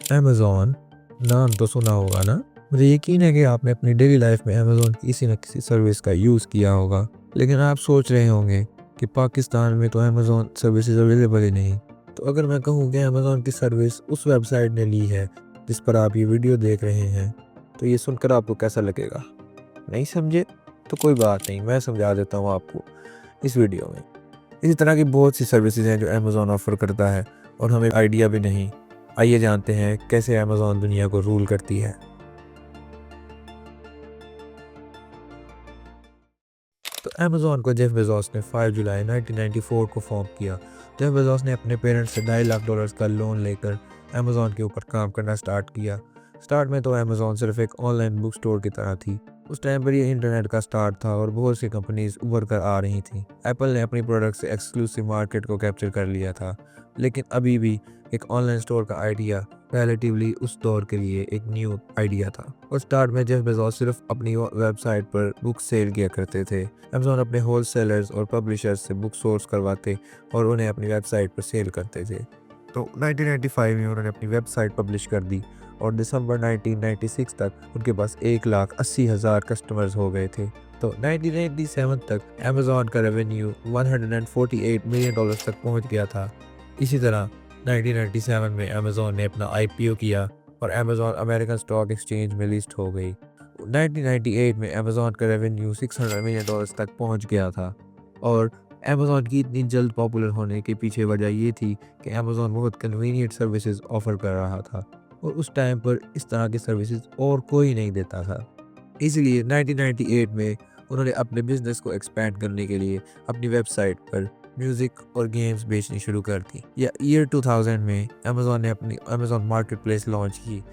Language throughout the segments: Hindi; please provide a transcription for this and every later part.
अमेज़न, नाम तो सुना होगा ना? मुझे यकीन है कि आपने अपनी डेली लाइफ में अमेज़न की किसी न किसी सर्विस का यूज़ किया होगा। लेकिन आप सोच रहे होंगे कि पाकिस्तान में तो अमेज़न सर्विसेज़ अवेलेबल ही नहीं। तो अगर मैं कहूँ कि अमेज़न की सर्विस उस वेबसाइट ने ली है, जिस पर आप ये वीडियो देख रहे हैं, तो ये सुनकर आपको कैसा लगेगा? नहीं समझे? तो कोई बात नहीं, मैं समझा देता हूँ आपको इस वीडियो में। इसी तरह की बहुत सी सर्विसेज हैं जो अमेज़न ऑफ़र करता है और हमें आइडिया भी नहीं। आइए जानते हैं कैसे अमेज़न दुनिया को रूल करती है। तो अमेज़न को जेफ बेज़ोस ने 5 जुलाई 1994 को फॉर्म किया। जेफ बेज़ोस ने अपने पेरेंट्स से $2.5 लाख का लोन लेकर अमेज़न के ऊपर काम करना स्टार्ट किया। स्टार्ट में तो अमेज़न सिर्फ एक ऑनलाइन बुक स्टोर की तरह थी। उस टाइम पर ये इंटरनेट का स्टार्ट था और बहुत सी कंपनीज उभर कर आ रही थी। एप्पल ने अपनी प्रोडक्ट से एक्सक्लूसिव मार्केट को कैप्चर कर लिया था, लेकिन अभी भी एक ऑनलाइन स्टोर का आइडिया रिलेटिवली उस दौर के लिए एक न्यू आइडिया था। और स्टार्ट में जेफ बेज़ोस सिर्फ अपनी वेबसाइट पर बुक सेल किया करते थे। अमेज़न अपने होल सेलर्स और पब्लिशर्स से बुक सोर्स करवाते और उन्हें अपनी वेबसाइट पर सेल करते थे। तो 1995 में उन्होंने अपनी वेबसाइट पब्लिश कर दी और दिसंबर 1996 तक उनके पास 1,80,000 कस्टमर्स हो गए थे। तो 1997 तक अमेज़न का रेवेन्यू $148 मिलियन तक पहुंच गया था। इसी तरह 1997 में अमेज़न ने अपना आईपीओ किया और अमेज़न अमेरिकन स्टॉक एक्सचेंज में लिस्ट हो गई। 1998 में अमेज़न का रेवेन्यू $600 मिलियन तक पहुंच गया था। और अमेज़न की इतनी जल्द पॉपुलर होने के पीछे वजह ये थी कि अमेज़न बहुत कन्वीनियंट सर्विसेज ऑफ़र कर रहा था और उस टाइम पर इस तरह की सर्विसेज और कोई नहीं देता था। इसलिए 1998 में उन्होंने अपने बिजनेस को एक्सपैंड करने के लिए अपनी वेबसाइट पर म्यूज़िक और गेम्स बेचनी शुरू कर दी। या ईयर 2000 में अमेज़न ने अपनी अमेज़न मार्केट प्लेस लॉन्च की।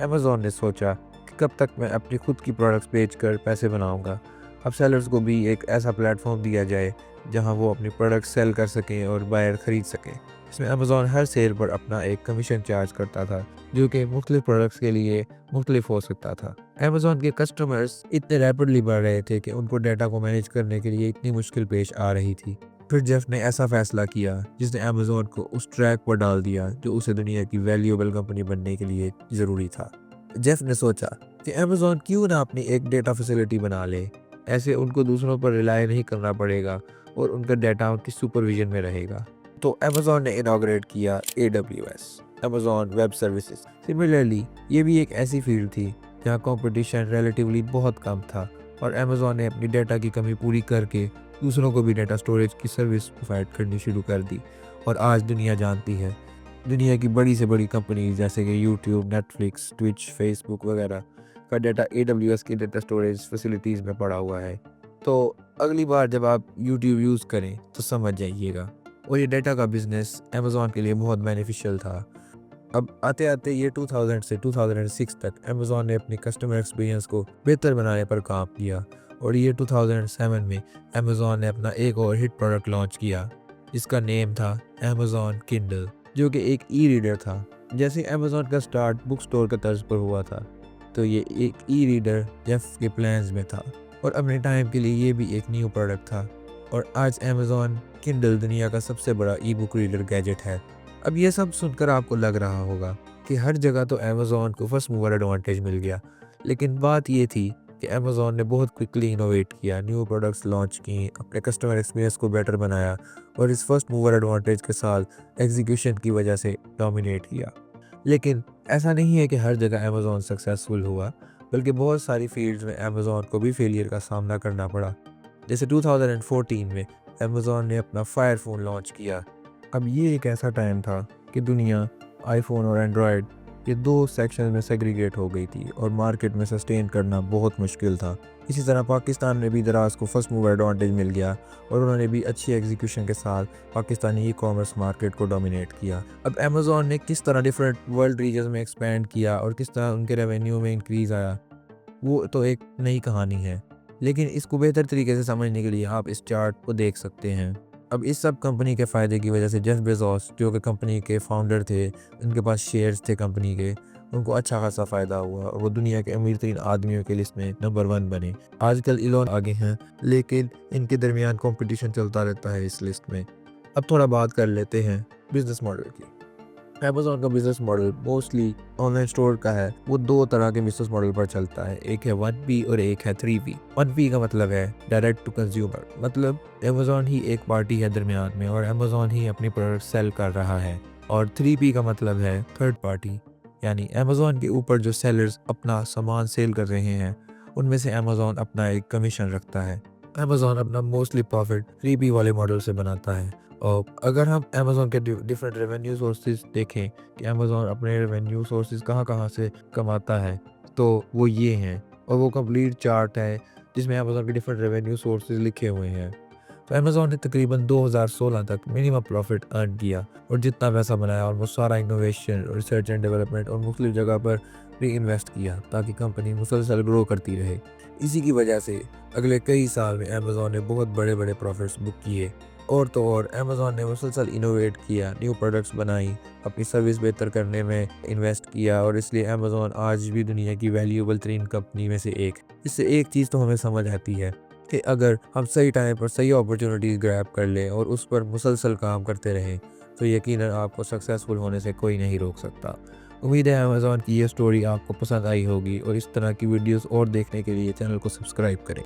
अमेज़न ने सोचा कि कब तक मैं अपनी खुद की प्रोडक्ट्स बेचकर पैसे बनाऊंगा। अब सेलर्स को भी एक ऐसा प्लेटफॉर्म दिया जाए जहां वो अपनी प्रोडक्ट सेल कर सकें और बायर ख़रीद सकें। इसमें अमेज़न हर सेल पर अपना एक कमीशन चार्ज करता था, जो कि मुख्तलिफ प्रोडक्ट्स के लिए मुख्तलिफ हो सकता था। अमेज़न के कस्टमर्स इतने रैपिडली बढ़ रहे थे कि उनको डाटा को मैनेज करने के लिए इतनी मुश्किल पेश आ रही थी। फिर जेफ ने ऐसा फैसला किया जिसने अमेज़न को उस ट्रैक पर डाल दिया जो उसे दुनिया की वैल्यूएबल कंपनी बनने के लिए ज़रूरी था। जेफ ने सोचा कि अमेज़न क्यों ना अपनी एक डेटा फैसिलिटी बना ले। ऐसे उनको दूसरों पर रिलाय नहीं करना पड़ेगा और उनका डाटा उनकी सुपरविजन में रहेगा। तो अमेज़न ने इनॉग्रेट किया AWS, Amazon web services. Similarly ये भी एक ऐसी फील्ड थी जहां कंपटीशन रिलेटिवली बहुत कम था और अमेज़न ने अपनी डाटा की कमी पूरी करके दूसरों को भी डाटा स्टोरेज की सर्विस प्रोवाइड करनी शुरू कर दी। और आज दुनिया जानती है, दुनिया की बड़ी से बड़ी कंपनीज जैसे कि यूट्यूब, नेटफ्लिक्स, ट्विच, फेसबुक वगैरह का डाटा AWS की डाटा स्टोरेज फैसिलिटीज़ में पड़ा हुआ है। तो अगली बार जब आप यूट्यूब यूज़ करें तो समझ जाइएगा। और ये डाटा का बिज़नेस अमेज़न के लिए बहुत बेनिफिशियल था। अब आते आते ये 2000 से 2006 तक अमेज़न ने अपने कस्टमर एक्सपीरियंस को बेहतर बनाने पर काम किया और ये 2007 में अमेज़न ने अपना एक और हिट प्रोडक्ट लॉन्च किया जिसका नेम था अमेज़न किंडल, जो कि एक ई रीडर था। जैसे अमेज़न का स्टार्ट बुक स्टोर का तर्ज पर हुआ था, तो ये एक ई रीडर जेफ के प्लान्स में था और अपने टाइम के लिए ये भी एक न्यू प्रोडक्ट था। और आज अमेज़न किंडल दुनिया का सबसे बड़ा ई बुक रीडर गैजेट है। अब ये सब सुनकर आपको लग रहा होगा कि हर जगह तो अमेज़न को फर्स्ट मूवर एडवांटेज मिल गया, लेकिन बात ये थी कि अमेज़न ने बहुत क्विकली इनोवेट किया, न्यू प्रोडक्ट्स लॉन्च की, अपने कस्टमर एक्सपीरियंस को बेटर बनाया और इस फर्स्ट मूवर एडवांटेज के साथ एग्जीक्यूशन की वजह से डोमिनेट किया। लेकिन ऐसा नहीं है कि हर जगह अमेज़न सक्सेसफुल हुआ, बल्कि बहुत सारी फील्ड्स में अमेज़न को भी फेलियर का सामना करना पड़ा। जैसे 2014 में अमेज़न ने अपना फायर फ़ोन लॉन्च किया। अब ये एक ऐसा टाइम था कि दुनिया आईफोन और एंड्रॉयड ये दो सेक्शन में सेग्रीगेट हो गई थी और मार्केट में सस्टेन करना बहुत मुश्किल था। इसी तरह पाकिस्तान में भी दराज को फर्स्ट मूवर एडवांटेज मिल गया और उन्होंने भी अच्छी एग्जीक्यूशन के साथ पाकिस्तानी ई कॉमर्स मार्केट को डोमिनेट किया। अब अमेज़न ने किस तरह डिफरेंट वर्ल्ड रीजन में एक्सपैंड किया और किस तरह उनके रेवेन्यू में इंक्रीज़ आया, वो तो एक नई कहानी है। लेकिन इसको बेहतर तरीके से समझने के लिए आप इस चार्ट को देख सकते हैं। अब इस सब कंपनी के फ़ायदे की वजह से जेफ बेज़ोस जो कि कंपनी के फाउंडर थे, उनके पास शेयर्स थे कंपनी के, उनको अच्छा खासा फ़ायदा हुआ और वो दुनिया के अमीर तरीन आदमियों की लिस्ट में नंबर 1 बने। आजकल इलॉन आगे हैं, लेकिन इनके दरमियान कंपटीशन चलता रहता है इस लिस्ट में। अब थोड़ा बात कर लेते हैं बिजनेस मॉडल की। अमेज़न का business model mostly online store का है। वो 2 तरह के बिज़नेस मॉडल पर चलता है, एक है 1P और एक है 3P। 1P का मतलब है डायरेक्ट टू कंज्यूमर, मतलब अमेज़न ही एक पार्टी है दरमियान में और अमेज़न ही अपनी प्रोडक्ट सेल कर रहा है। और 3P का मतलब है थर्ड पार्टी, यानी अमेज़न के ऊपर जो सेलर्स अपना सामान सेल कर रहे हैं, उनमें से अमेज़न अपना एक कमीशन रखता है। अमेज़न अपना मोस्टली प्रॉफिट 3P वाले मॉडल से बनाता है। और अगर हम अमेज़न के डिफरेंट रेवेन्यू सोर्सेज देखें कि अमेज़न अपने रेवेन्यू सोर्सेज कहाँ-कहाँ से कमाता है, तो वो ये हैं और वो कंप्लीट चार्ट है जिसमें अमेज़न के डिफरेंट रेवेन्यू सोर्सेज लिखे हुए हैं। तो अमेज़न ने तकरीबन 2016 तक मिनिमम प्रॉफिट अर्न किया और जितना पैसा बनाया ऑलमोस्ट सारा इनोवेशन, रिसर्च एंड डेवलपमेंट और मुख्तलिफ जगह पर री इन्वेस्ट किया ताकि कंपनी मुसलसल ग्रो करती रहे। इसी की वजह से अगले कई साल में अमेज़न ने बहुत बड़े-बड़े प्रॉफिट्स बुक किए। और तो और अमेज़न ने मुसलसल इनोवेट किया, न्यू प्रोडक्ट्स बनाई, अपनी सर्विस बेहतर करने में इन्वेस्ट किया और इसलिए अमेज़न आज भी दुनिया की वैल्यूएबल तरीन कंपनी में से एक है। इससे एक चीज़ तो हमें समझ आती है कि अगर हम सही टाइम पर सही अपॉर्चुनिटीज़ ग्रैब कर लें और उस पर मुसलसल काम करते रहें, तो यकीनन आपको सक्सेसफुल होने से कोई नहीं रोक सकता। उम्मीद है अमेज़न की ये स्टोरी आपको पसंद आई होगी और इस तरह की वीडियोस और देखने के लिए चैनल को सब्सक्राइब करें।